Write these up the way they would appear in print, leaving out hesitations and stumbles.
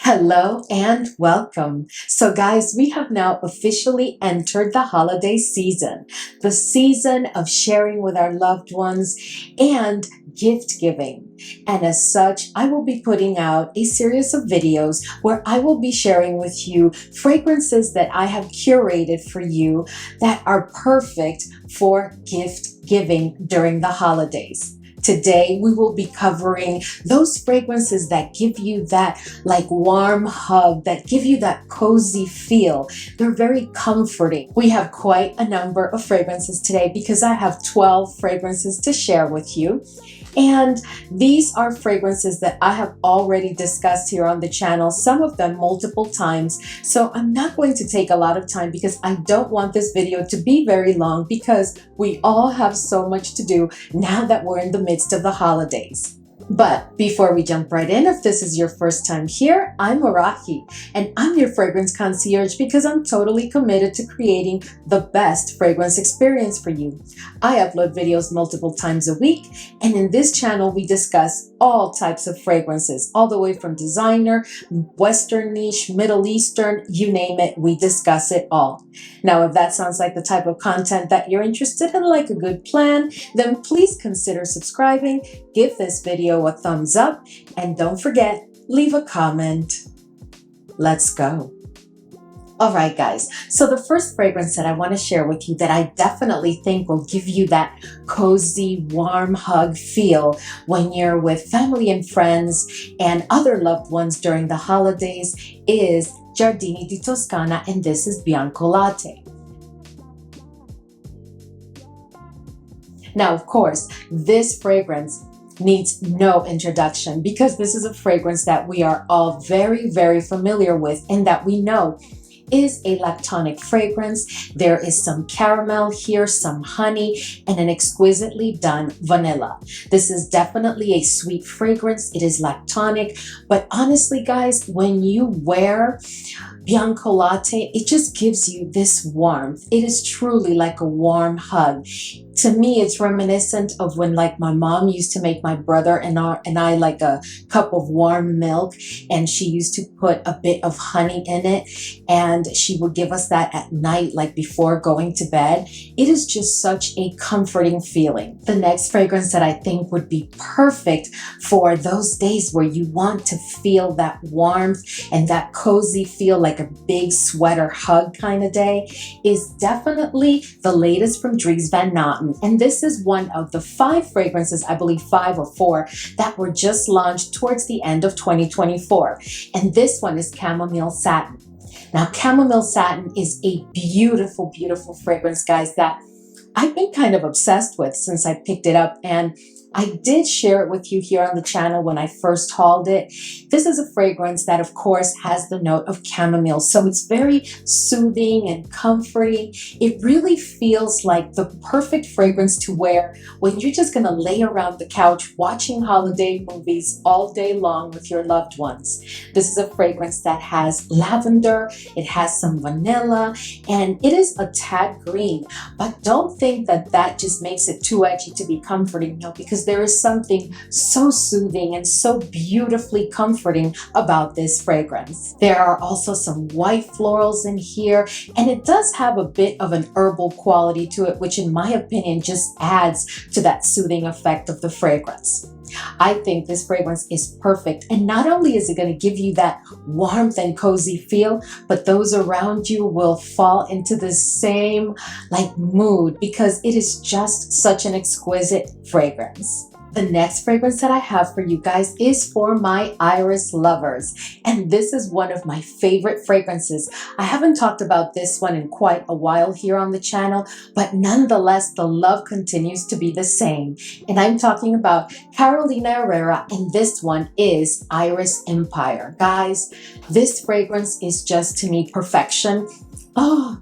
Hello and welcome. So guys, we have now officially entered the holiday season, the season of sharing with our loved ones and gift giving. And as such, I will be putting out a series of videos where I will be sharing with you fragrances that I have curated for you that are perfect for gift giving during the holidays. Today, we will be covering those fragrances that give you that warm hug, that give you that cozy feel. They're very comforting. We have quite a number of fragrances today because I have 12 fragrances to share with you. And these are fragrances that I have already discussed here on the channel, some of them multiple times. So I'm not going to take a lot of time because I don't want this video to be very long because we all have so much to do now that we're in the midst of the holidays. But before we jump right in, if this is your first time here, I'm Arahi, and I'm your fragrance concierge because I'm totally committed to creating the best fragrance experience for you. I upload videos multiple times a week, and in this channel, we discuss all types of fragrances, all the way from designer, Western niche, Middle Eastern, you name it, we discuss it all. Now, if that sounds like the type of content that you're interested in, like a good plan, then please consider subscribing, give this video a thumbs up, and don't forget, leave a comment. Let's go. All right, guys. So the first fragrance that I want to share with you that I definitely think will give you that cozy, warm hug feel when you're with family and friends and other loved ones during the holidays is Giardini di Toscana, and this is Bianco Latte. Now, of course, this fragrance needs no introduction because this is a fragrance that we are all very, very familiar with and that we know is a lactonic fragrance. There is some caramel here, some honey, and an exquisitely done vanilla. This is definitely a sweet fragrance. It is lactonic, but honestly, guys, when you wear Bianco Latte, it just gives you this warmth. It is truly like a warm hug. To me, it's reminiscent of when my mom used to make my brother and I like a cup of warm milk, and she used to put a bit of honey in it, and she would give us that at night, like before going to bed. It is just such a comforting feeling. The next fragrance that I think would be perfect for those days where you want to feel that warmth and that cozy feel, like a big sweater hug kind of day, is definitely the latest from Dries van Noten. And this is one of the 5 fragrances, I believe 5 or 4, that were just launched towards the end of 2024. And this one is Camomile Satin. Now, Camomile Satin is a beautiful, beautiful fragrance, guys, that I've been kind of obsessed with since I picked it up, and I did share it with you here on the channel when I first hauled it. This is a fragrance that, of course, has the note of chamomile, so it's very soothing and comforting. It really feels like the perfect fragrance to wear when you're just going to lay around the couch watching holiday movies all day long with your loved ones. This is a fragrance that has lavender, it has some vanilla, and it is a tad green. But don't think that that just makes it too edgy to be comforting, no, because there is something so soothing and so beautifully comforting about this fragrance. There are also some white florals in here, and it does have a bit of an herbal quality to it, which in my opinion just adds to that soothing effect of the fragrance. I think this fragrance is perfect, and not only is it going to give you that warmth and cozy feel, but those around you will fall into the same mood because it is just such an exquisite fragrance. The next fragrance that I have for you guys is for my iris lovers, and this is one of my favorite fragrances. I haven't talked about this one in quite a while here on the channel, but nonetheless, the love continues to be the same. And I'm talking about Carolina Herrera, and this one is Iris Empire. Guys, this fragrance is just, to me, perfection. Oh,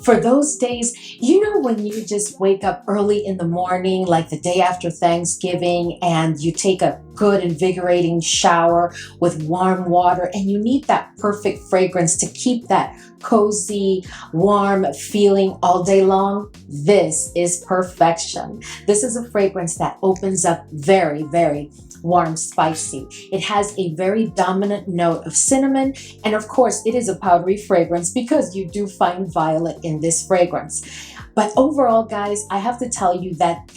for those days, you know, when you just wake up early in the morning, like the day after Thanksgiving, and you take a good invigorating shower with warm water, and you need that perfect fragrance to keep that cozy, warm feeling all day long, this is perfection. This is a fragrance that opens up very, very warm, spicy. It has a very dominant note of cinnamon, and of course it is a powdery fragrance because you do find violet in this fragrance. But overall, guys, I have to tell you that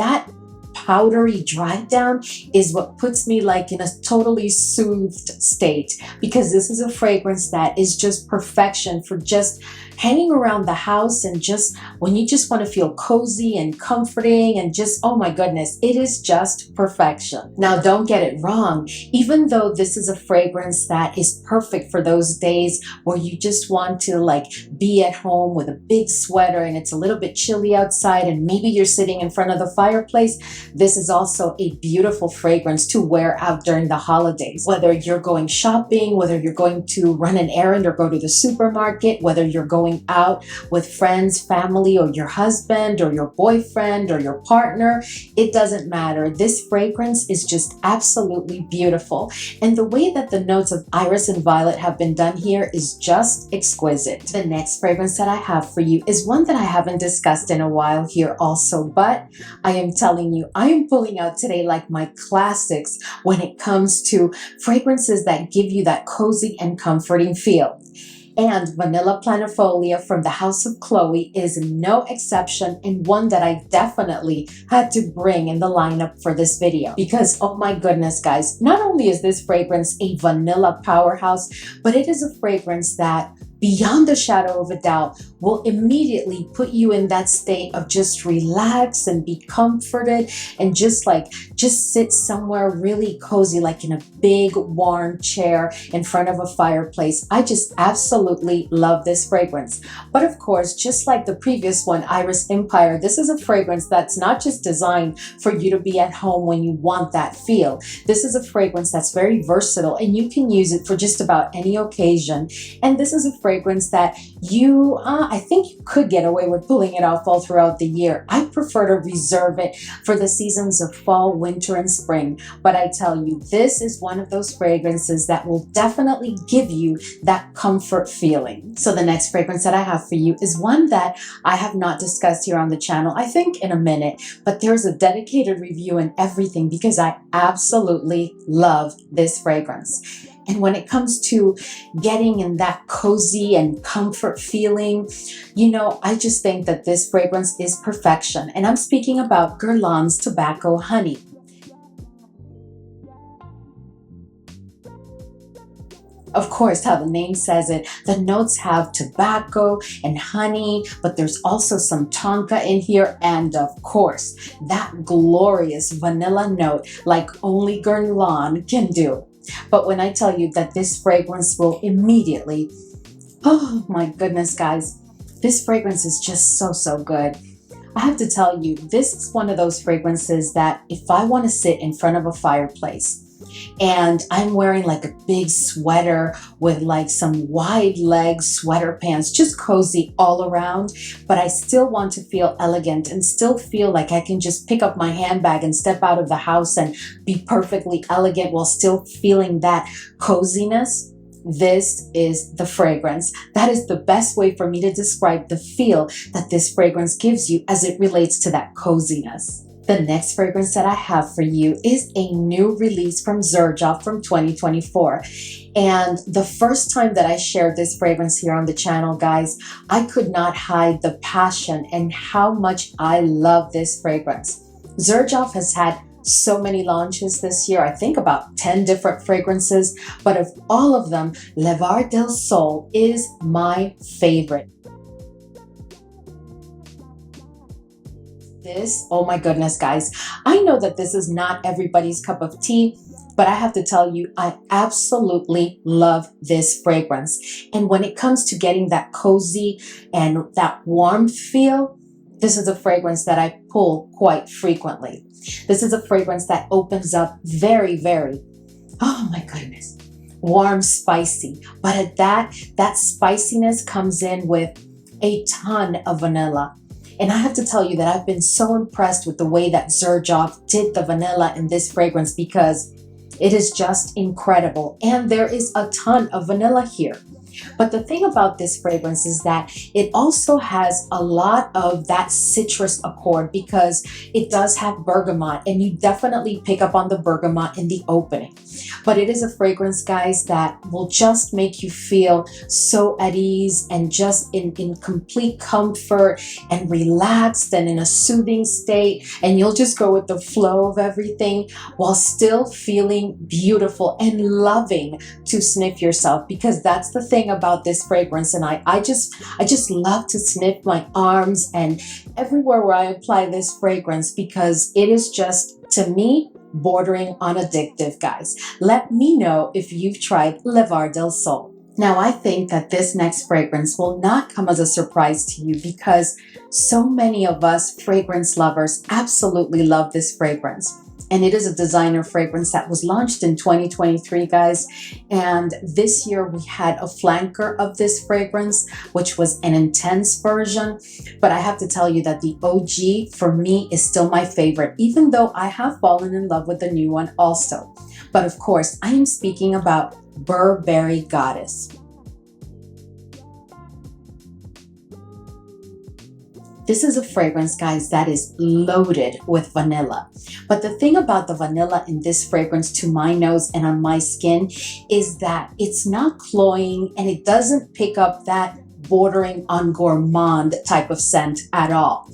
powdery drive down is what puts me like in a totally soothed state, because this is a fragrance that is just perfection for just hanging around the house, and just when you just want to feel cozy and comforting and just, oh my goodness, it is just perfection. Now, don't get it wrong. Even though this is a fragrance that is perfect for those days where you just want to like be at home with a big sweater and it's a little bit chilly outside and maybe you're sitting in front of the fireplace, this is also a beautiful fragrance to wear out during the holidays. Whether you're going shopping, whether you're going to run an errand or go to the supermarket, whether you're going out with friends, family, or your husband or your boyfriend or your partner, it doesn't matter. This fragrance is just absolutely beautiful. And the way that the notes of iris and violet have been done here is just exquisite. The next fragrance that I have for you is one that I haven't discussed in a while here also, but I am telling you, I am pulling out today like my classics when it comes to fragrances that give you that cozy and comforting feel. And Vanilla Planifolia from the House of Chloe is no exception, and one that I definitely had to bring in the lineup for this video. Because, oh my goodness, guys, not only is this fragrance a vanilla powerhouse, but it is a fragrance that, beyond a shadow of a doubt, will immediately put you in that state of just relax and be comforted and just sit somewhere really cozy, like in a big warm chair in front of a fireplace. I just absolutely love this fragrance. But of course, just like the previous one, Iris Empire, this is a fragrance that's not just designed for you to be at home when you want that feel. This is a fragrance that's very versatile and you can use it for just about any occasion. And this is a fragrance that I think you could get away with pulling it off all throughout the year. I prefer to reserve it for the seasons of fall, winter, and spring. But I tell you, this is one of those fragrances that will definitely give you that comfort feeling. So the next fragrance that I have for you is one that I have not discussed here on the channel, I think in a minute, but there's a dedicated review and everything because I absolutely love this fragrance. And when it comes to getting in that cozy and comfort feeling, I just think that this fragrance is perfection. And I'm speaking about Guerlain's Tobacco Honey. Of course, how the name says it, the notes have tobacco and honey, but there's also some tonka in here, and of course, that glorious vanilla note like only Guerlain can do. But when I tell you that this fragrance will immediately, oh my goodness, guys, this fragrance is just so good. I have to tell you, this is one of those fragrances that if I want to sit in front of a fireplace and I'm wearing like a big sweater with like some wide leg sweater pants, just cozy all around, but I still want to feel elegant and still feel like I can just pick up my handbag and step out of the house and be perfectly elegant while still feeling that coziness. This is the fragrance. That is the best way for me to describe the feel that this fragrance gives you as it relates to that coziness. The next fragrance that I have for you is a new release from Xerjoff from 2024. And the first time that I shared this fragrance here on the channel, guys, I could not hide the passion and how much I love this fragrance. Xerjoff has had so many launches this year, I think about 10 different fragrances, but of all of them, Levar del Sol is my favorite. This, oh my goodness, guys, I know that this is not everybody's cup of tea, but I have to tell you, I absolutely love this fragrance. And when it comes to getting that cozy and that warm feel, this is a fragrance that I pull quite frequently. This is a fragrance that opens up very, oh my goodness, warm, spicy. But at that spiciness comes in with a ton of vanilla. And I have to tell you that I've been so impressed with the way that Xerjoff did the vanilla in this fragrance because It is just incredible. And there is a ton of vanilla here. But the thing about this fragrance is that it also has a lot of that citrus accord because it does have bergamot, and you definitely pick up on the bergamot in the opening. But it is a fragrance, guys, that will just make you feel so at ease and just in complete comfort and relaxed and in a soothing state. And you'll just go with the flow of everything while still feeling beautiful and loving to sniff yourself, because that's the thing about this fragrance. And I just love to sniff my arms and everywhere where I apply this fragrance, because it is just, to me, bordering on addictive, guys. Let me know if you've tried Levar del Sol. Now, I think that this next fragrance will not come as a surprise to you, because so many of us fragrance lovers absolutely love this fragrance. And it is a designer fragrance that was launched in 2023, guys. And this year we had a flanker of this fragrance, which was an intense version. But I have to tell you that the OG for me is still my favorite, even though I have fallen in love with the new one also. But of course, I am speaking about Burberry Goddess. This is a fragrance, guys, that is loaded with vanilla. But the thing about the vanilla in this fragrance, to my nose and on my skin, is that it's not cloying and it doesn't pick up that bordering on gourmand type of scent at all.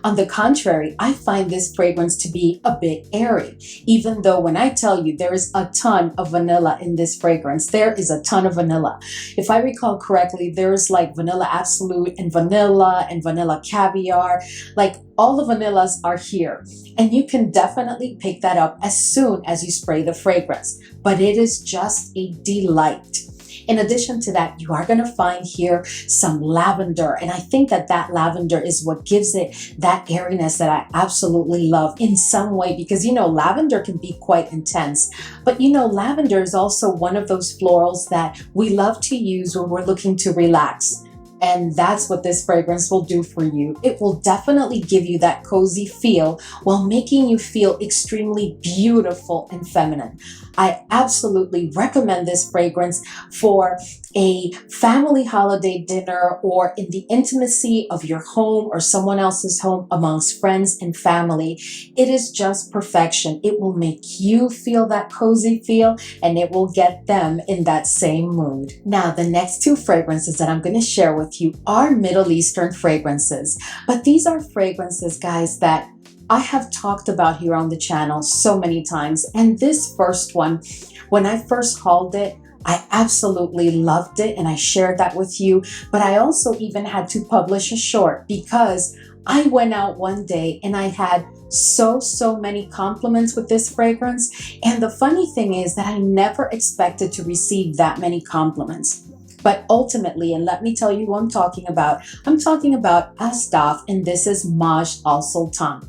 On the contrary, I find this fragrance to be a bit airy, even though when I tell you there is a ton of vanilla in this fragrance, there is a ton of vanilla. If I recall correctly, there's like vanilla absolute and vanilla caviar, like all the vanillas are here. And you can definitely pick that up as soon as you spray the fragrance, but it is just a delight. In addition to that, you are going to find here some lavender. And I think that that lavender is what gives it that airiness that I absolutely love in some way, because, you know, lavender can be quite intense. But, you know, lavender is also one of those florals that we love to use when we're looking to relax. And that's what this fragrance will do for you. It will definitely give you that cozy feel while making you feel extremely beautiful and feminine. I absolutely recommend this fragrance for a family holiday dinner or in the intimacy of your home or someone else's home amongst friends and family. It is just perfection. It will make you feel that cozy feel and it will get them in that same mood. Now, the next two fragrances that I'm going to share with you are Middle Eastern fragrances, but these are fragrances, guys, that I have talked about here on the channel so many times. And this first one, when I first hauled it, I absolutely loved it and I shared that with you. But I also even had to publish a short because I went out one day and I had so many compliments with this fragrance. And the funny thing is that I never expected to receive that many compliments. But ultimately, and let me tell you who I'm talking about Asdaaf, and this is Majd Al Sultan.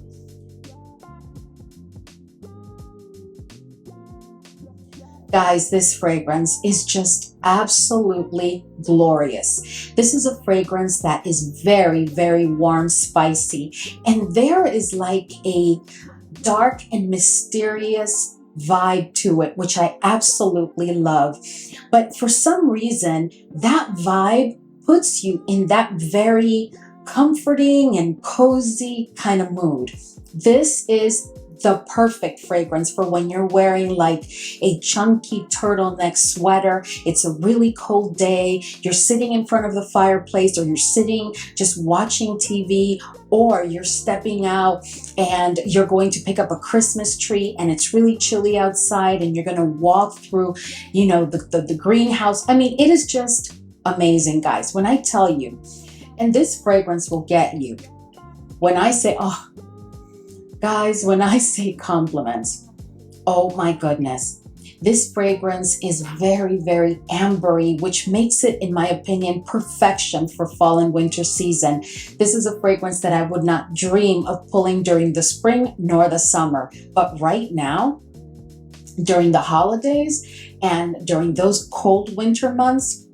Guys, this fragrance is just absolutely glorious. This is a fragrance that is very, very warm, spicy, and there is like a dark and mysterious vibe to it, which I absolutely love. But for some reason, that vibe puts you in that very comforting and cozy kind of mood. This is the perfect fragrance for when you're wearing like a chunky turtleneck sweater. It's a really cold day. You're sitting in front of the fireplace, or you're sitting just watching TV, or you're stepping out and you're going to pick up a Christmas tree and it's really chilly outside and you're going to walk through, you know, the greenhouse. I mean, it is just amazing, guys. When I tell you, and this fragrance will get you. When I say, oh, guys, when I say compliments, oh my goodness, this fragrance is very, very ambery, which makes it, in my opinion, perfection for fall and winter season. This is a fragrance that I would not dream of pulling during the spring nor the summer. But right now, during the holidays and during those cold winter months,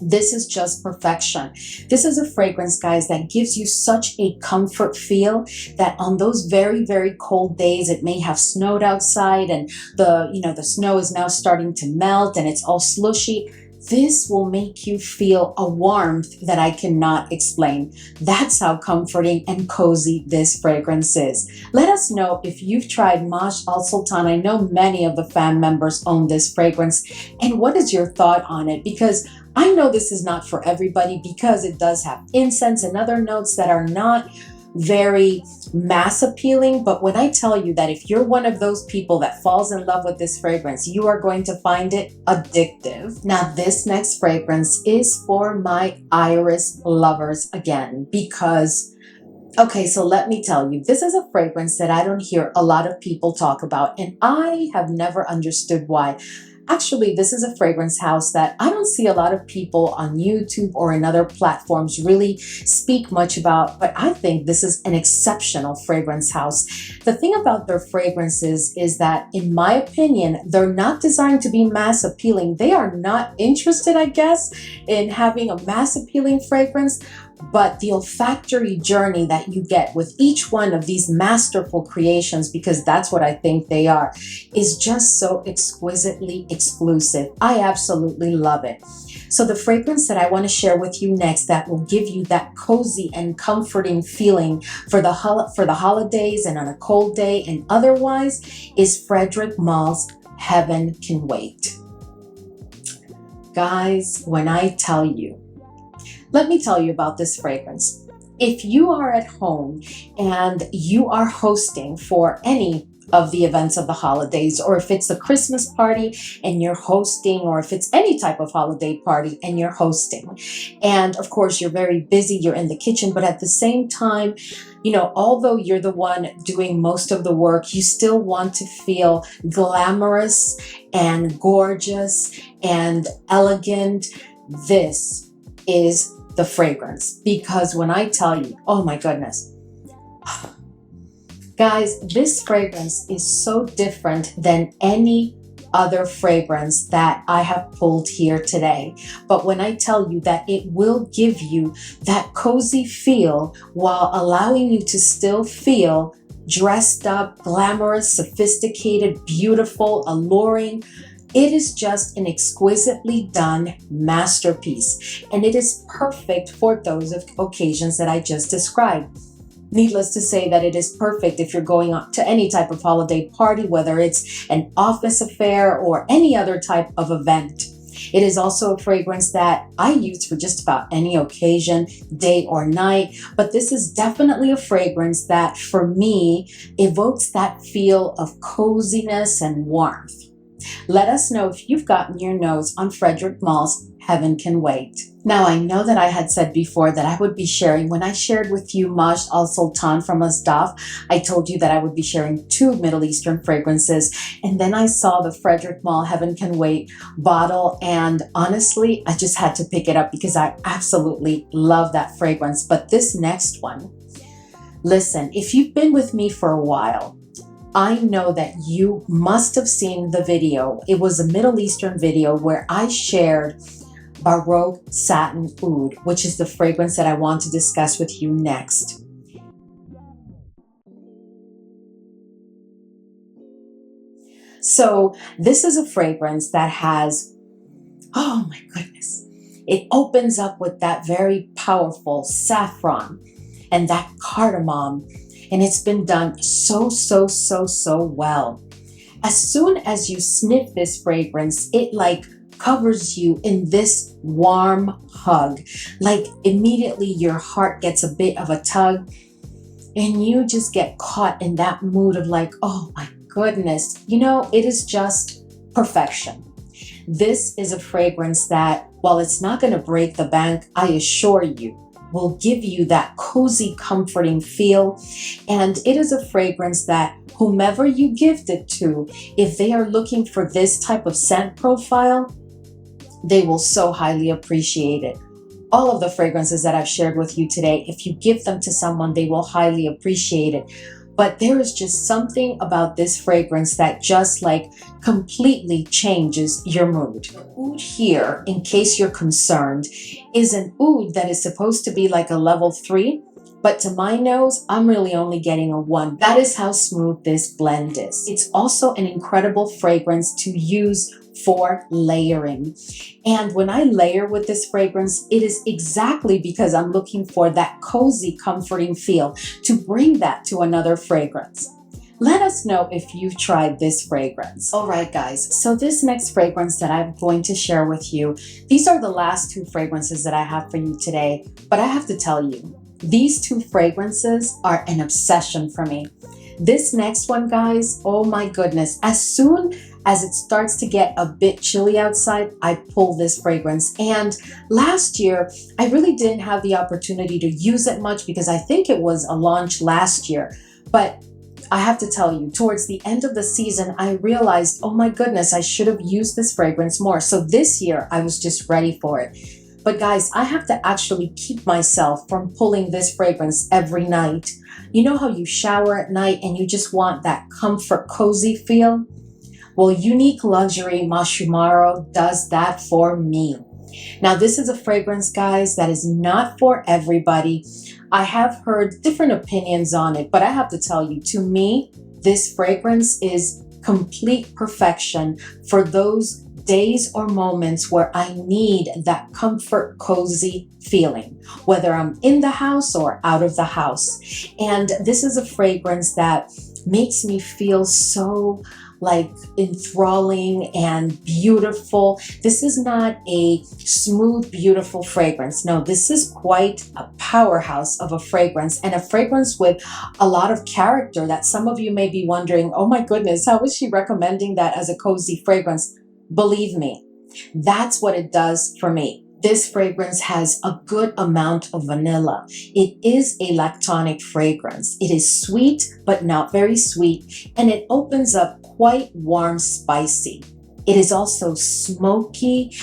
This is just perfection. This is a fragrance, guys, that gives you such a comfort feel that on those very, very cold days, it may have snowed outside and the snow is now starting to melt and it's all slushy. This will make you feel a warmth that I cannot explain. That's how comforting and cozy this fragrance is. Let us know if you've tried Majd Al Sultan. I know many of the fan members own this fragrance. And what is your thought on it? Because I know this is not for everybody, because it does have incense and other notes that are not very mass appealing. But when I tell you that if you're one of those people that falls in love with this fragrance, you are going to find it addictive. Now, this next fragrance is for my iris lovers again, because okay, so let me tell you, this is a fragrance that I don't hear a lot of people talk about, and I have never understood why. Actually, this is a fragrance house that I don't see a lot of people on YouTube or in other platforms really speak much about, but I think this is an exceptional fragrance house. The thing about their fragrances is that, in my opinion, they're not designed to be mass appealing. They are not interested, I guess, in having a mass appealing fragrance. But the olfactory journey that you get with each one of these masterful creations, because that's what I think they are, is just so exquisitely exclusive. I absolutely love it. So the fragrance that I want to share with you next that will give you that cozy and comforting feeling for the holidays and on a cold day and otherwise is Frederic Malle's Heaven Can Wait. Guys, when I tell you, let me tell you about this fragrance. If you are at home and you are hosting for any of the events of the holidays, or if it's a Christmas party and you're hosting, or if it's any type of holiday party and you're hosting, and of course you're very busy, you're in the kitchen, but at the same time, although you're the one doing most of the work, you still want to feel glamorous and gorgeous and elegant. This is the fragrance, because when I tell you, oh my goodness, guys, this fragrance is so different than any other fragrance that I have pulled here today. But when I tell you that it will give you that cozy feel while allowing you to still feel dressed up, glamorous, sophisticated, beautiful, alluring, it is just an exquisitely done masterpiece, and it is perfect for those occasions that I just described. Needless to say that it is perfect if you're going to any type of holiday party, whether it's an office affair or any other type of event. It is also a fragrance that I use for just about any occasion, day or night, but this is definitely a fragrance that, for me, evokes that feel of coziness and warmth. Let us know if you've gotten your nose on Frederic Malle's Heaven Can Wait. Now, I know that I had said before that I would be sharing, when I shared with you Majd Al Sultan from Asdaaf, I told you that I would be sharing 2 Middle Eastern fragrances, and then I saw the Frederic Malle Heaven Can Wait bottle, and honestly, I just had to pick it up because I absolutely love that fragrance. But this next one, listen, if you've been with me for a while, I know that you must have seen the video. It was a Middle Eastern video where I shared Baroque Satin Oud, which is the fragrance that I want to discuss with you next. So this is a fragrance that has, oh my goodness, it opens up with that very powerful saffron and that cardamom. And it's been done so well. As soon as you sniff this fragrance, it like covers you in this warm hug. Like immediately your heart gets a bit of a tug and you just get caught in that mood of like, oh my goodness, it is just perfection. This is a fragrance that, while it's not going to break the bank, I assure you, will give you that cozy, comforting feel. And it is a fragrance that whomever you gift it to, if they are looking for this type of scent profile, they will so highly appreciate it. All of the fragrances that I've shared with you today, if you give them to someone, they will highly appreciate it. But there is just something about this fragrance that just like completely changes your mood. The oud here, in case you're concerned, is an oud that is supposed to be like a level 3, but to my nose, I'm really only getting a 1. That is how smooth this blend is. It's also an incredible fragrance to use for layering. And when I layer with this fragrance, it is exactly because I'm looking for that cozy, comforting feel to bring that to another fragrance. Let us know if you've tried this fragrance. All right, guys, so this next fragrance that I'm going to share with you, these are the last 2 fragrances that I have for you today, but I have to tell you, these 2 fragrances are an obsession for me. This next one, guys, oh my goodness, as soon as it starts to get a bit chilly outside, I pull this fragrance. And last year, I really didn't have the opportunity to use it much because I think it was a launch last year. But I have to tell you, towards the end of the season, I realized, oh my goodness, I should have used this fragrance more. So this year, I was just ready for it. But guys, I have to actually keep myself from pulling this fragrance every night. You know how you shower at night and you just want that comfort, cozy feel? Well, Unique Luxury Mashumaro does that for me. Now, this is a fragrance, guys, that is not for everybody. I have heard different opinions on it, but I have to tell you, to me, this fragrance is complete perfection for those days or moments where I need that comfort, cozy feeling, whether I'm in the house or out of the house. And this is a fragrance that makes me feel so like enthralling and beautiful. This is not a smooth, beautiful fragrance. No, this is quite a powerhouse of a fragrance, and a fragrance with a lot of character that some of you may be wondering, oh my goodness, how is she recommending that as a cozy fragrance? Believe me, that's what it does for me. This fragrance has a good amount of vanilla. It is a lactonic fragrance. It is sweet, but not very sweet, and it opens up quite warm, spicy. It is also smoky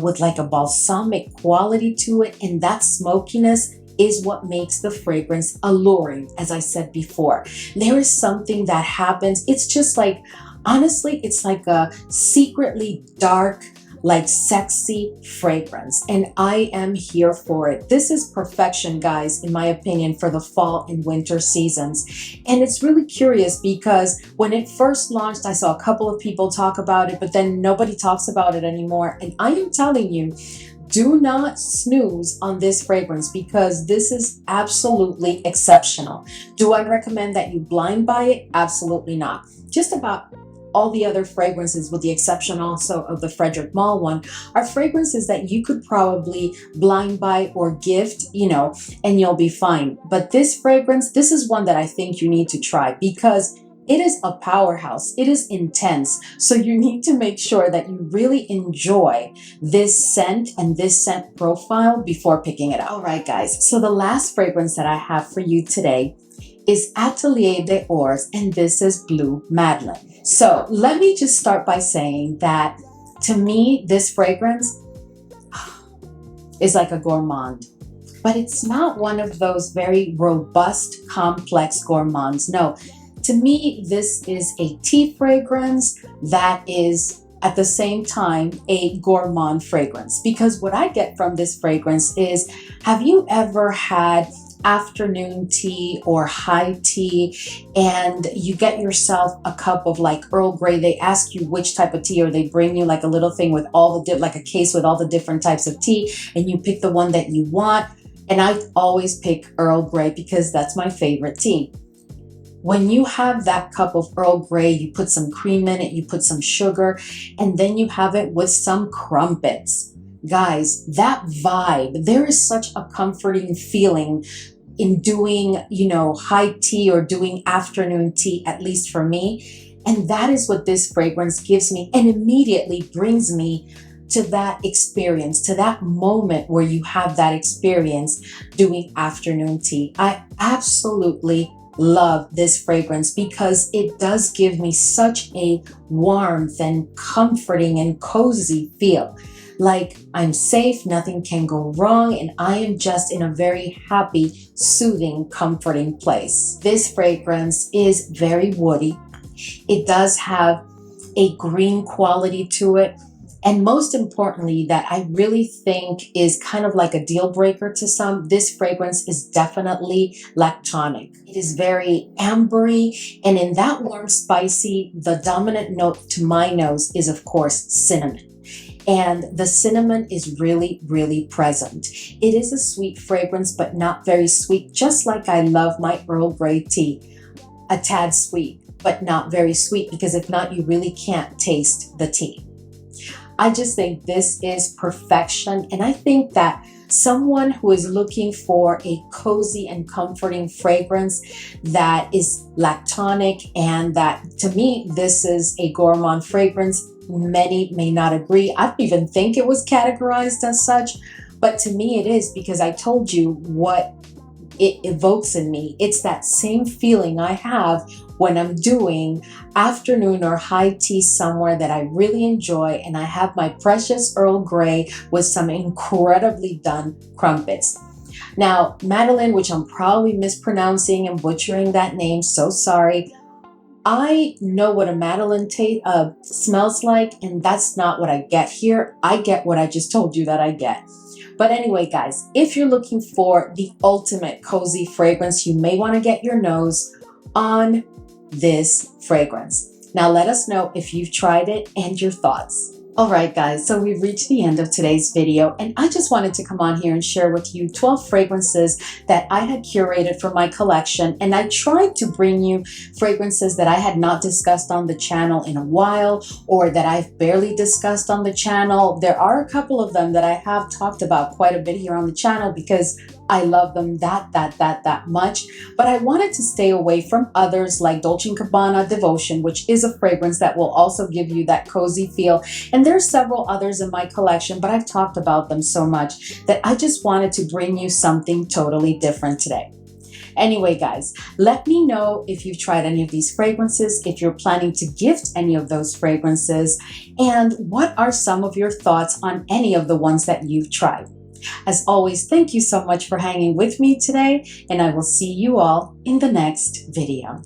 with like a balsamic quality to it, and that smokiness is what makes the fragrance alluring, as I said before. There is something that happens. It's just like, honestly, it's like a secretly dark, like sexy fragrance, and I am here for it. This is perfection, guys, in my opinion, for the fall and winter seasons. And it's really curious because when it first launched, I saw a couple of people talk about it, but then nobody talks about it anymore. And I am telling you, do not snooze on this fragrance because this is absolutely exceptional. Do I recommend that you blind buy it? Absolutely not. Just about all the other fragrances, with the exception also of the Frederic Malle one, are fragrances that you could probably blind buy or gift, and you'll be fine. But this fragrance, this is one that I think you need to try because it is a powerhouse. It is intense. So you need to make sure that you really enjoy this scent and this scent profile before picking it up. All right, guys. So the last fragrance that I have for you today is Atelier d'Ors, and this is Blue Madeleine. So let me just start by saying that to me, this fragrance is like a gourmand, but it's not one of those very robust, complex gourmands. No, to me, this is a tea fragrance that is at the same time a gourmand fragrance, because what I get from this fragrance is, have you ever had afternoon tea or high tea and you get yourself a cup of like Earl Grey? They ask you which type of tea, or they bring you like a little thing with all the like a case with all the different types of tea, and you pick the one that you want. And I always pick Earl Grey because that's my favorite tea. When you have that cup of Earl Grey, you put some cream in it, you put some sugar, and then you have it with some crumpets. Guys, that vibe, there is such a comforting feeling in doing, high tea or doing afternoon tea, at least for me. And that is what this fragrance gives me, and immediately brings me to that experience, to that moment where you have that experience doing afternoon tea. I absolutely love this fragrance because it does give me such a warmth and comforting and cozy feel. like I'm safe, nothing can go wrong, and I am just in a very happy, soothing, comforting place. This fragrance is very woody. It does have a green quality to it. And most importantly, that I really think is kind of like a deal breaker to some, this fragrance is definitely lactonic. It is very ambery, and in that warm spicy, the dominant note to my nose is of course cinnamon. And the cinnamon is really, really present. It is a sweet fragrance, but not very sweet, just like I love my Earl Grey tea. A tad sweet, but not very sweet, because if not, you really can't taste the tea. I just think this is perfection. And I think that someone who is looking for a cozy and comforting fragrance that is lactonic, and that to me, this is a gourmand fragrance. Many may not agree. I don't even think it was categorized as such, but to me it is, because I told you what it evokes in me. It's that same feeling I have when I'm doing afternoon or high tea somewhere that I really enjoy, and I have my precious Earl Grey with some incredibly done crumpets. Now, Madeleine, which I'm probably mispronouncing and butchering that name, so sorry. I know what a Madeleine smells like, and that's not what I get here. I get what I just told you that I get. But anyway, guys, if you're looking for the ultimate cozy fragrance, you may want to get your nose on this fragrance. Now let us know if you've tried it and your thoughts. All right, guys, so we've reached the end of today's video, and I just wanted to come on here and share with you 12 fragrances that I had curated for my collection. And I tried to bring you fragrances that I had not discussed on the channel in a while, or that I've barely discussed on the channel. There are a couple of them that I have talked about quite a bit here on the channel because I love them that much. But I wanted to stay away from others like Dolce & Gabbana Devotion, which is a fragrance that will also give you that cozy feel. And there's several others in my collection, but I've talked about them so much that I just wanted to bring you something totally different today. Anyway, guys, let me know if you've tried any of these fragrances, if you're planning to gift any of those fragrances, and what are some of your thoughts on any of the ones that you've tried. As always, thank you so much for hanging with me today, and I will see you all in the next video.